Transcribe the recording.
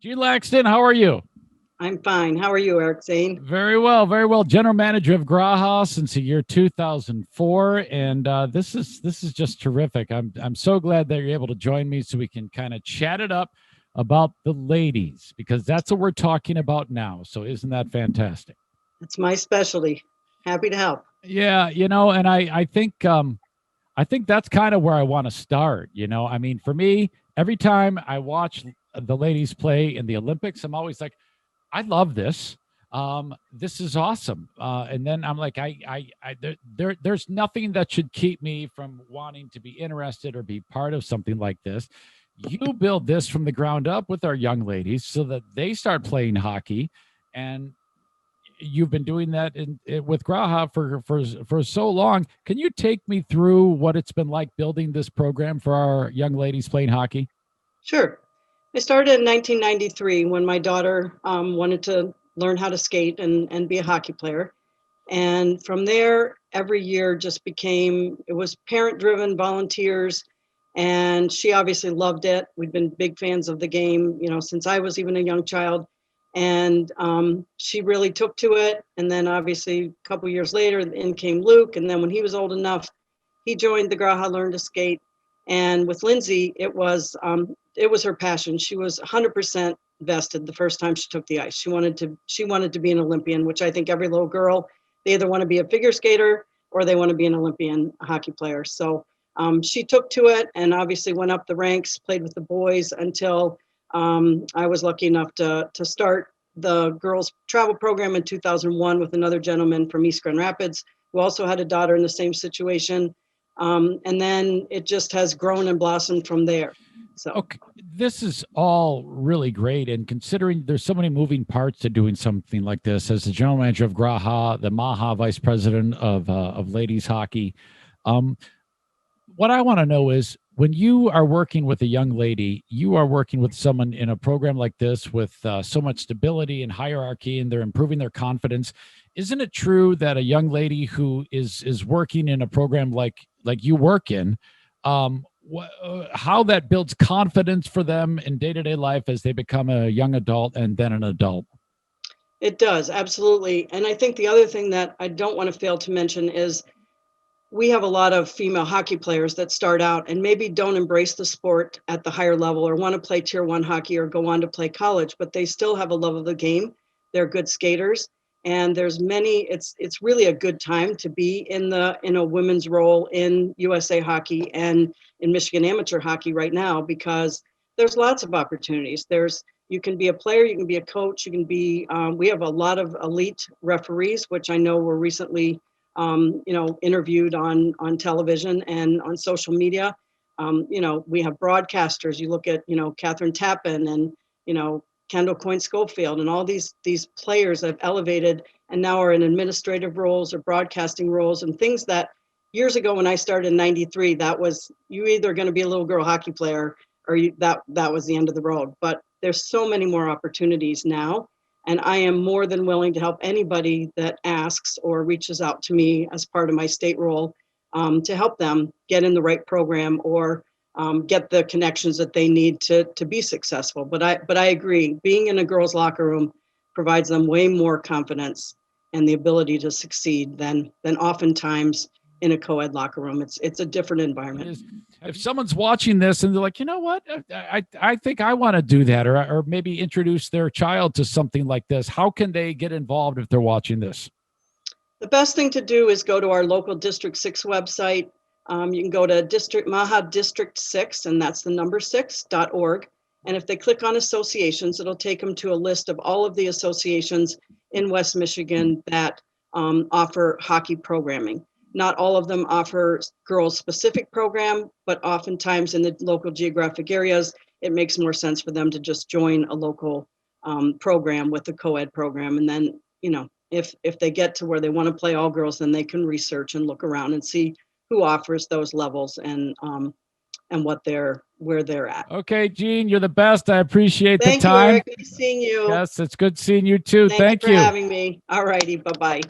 Gene Laxton, how are you? I'm fine. How are you, Eric Zane? Very well, very well. General manager of GRAHA since the year 2004, and this is just terrific. I'm so glad that you're able to join me so we can kind of chat it up about the ladies because that's what we're talking about now. So isn't that fantastic? It's my specialty. Happy to help. Yeah, and I think that's kind of where I want to start. I mean, for me, every time I watch the ladies play in the Olympics, I'm always like, I love this. This is awesome. And then I'm like, there's nothing that should keep me from wanting to be interested or be part of something like this. You build this from the ground up with our young ladies so that they start playing hockey, and you've been doing that with Graha for so long. Can you take me through what it's been like building this program for our young ladies playing hockey? Sure. I started in 1993 when my daughter wanted to learn how to skate and be a hockey player. And from there, every year just it was parent driven, volunteers. And she obviously loved it. We've been big fans of the game, since I was even a young child. And she really took to it. And then obviously a couple years later, in came Luke. And then when he was old enough, he joined the Graha Learn to Skate. And with Lindsay, it was her passion. She was 100% vested the first time she took the ice. She wanted to be an Olympian, which I think every little girl, they either want to be a figure skater or they want to be an Olympian hockey player. So she took to it and obviously went up the ranks, played with the boys until I was lucky enough to start the girls travel program in 2001 with another gentleman from East Grand Rapids who also had a daughter in the same situation. And then it just has grown and blossomed from there. So Okay, this is all really great, and considering there's so many moving parts to doing something like this, as the general manager of Graha, the Maha vice president of ladies hockey, um, what I want to know is when you are working with a young lady, you are working with someone in a program like this with so much stability and hierarchy, and they're improving their confidence. Isn't it true that a young lady who is working in a program like you work in, how that builds confidence for them in day to day life as they become a young adult and then an adult? it does, absolutely. And I think the other thing that I don't want to fail to mention is we have a lot of female hockey players that start out and maybe don't embrace the sport at the higher level or want to play tier one hockey or go on to play college, but they still have a love of the game. They're good skaters. And it's really a good time to be in a women's role in USA hockey and in Michigan amateur hockey right now, because there's lots of opportunities. You can be a player, you can be a coach, we have a lot of elite referees, which I know were recently interviewed on television and on social media. We have broadcasters. You look at, Catherine Tappan and, Kendall Coyne Schofield and all these players that have elevated and now are in administrative roles or broadcasting roles and things that years ago when I started in 93, that was, you either going to be a little girl hockey player or that was the end of the road. But there's so many more opportunities now. And I am more than willing to help anybody that asks or reaches out to me as part of my state role to help them get in the right program or get the connections that they need to be successful. But I agree, being in a girls' locker room provides them way more confidence and the ability to succeed than oftentimes in a co-ed locker room. It's a different environment. If someone's watching this and they're like, you know what, I think I want to do that, or maybe introduce their child to something like this, how can they get involved if they're watching this? The best thing to do is go to our local District 6 website. You can go to Maha District 6, and that's the number 6.org. And if they click on associations, it'll take them to a list of all of the associations in West Michigan that offer hockey programming. Not all of them offer girls specific program, but oftentimes in the local geographic areas, it makes more sense for them to just join a local program with the co-ed program. And then, if they get to where they want to play all girls, then they can research and look around and see who offers those levels and where they're at. Okay, Gene, you're the best. I appreciate the Thank you, time. Eric. Good seeing you. Yes, it's good seeing you too. Thank Thank you for you. having me. All righty. Bye-bye.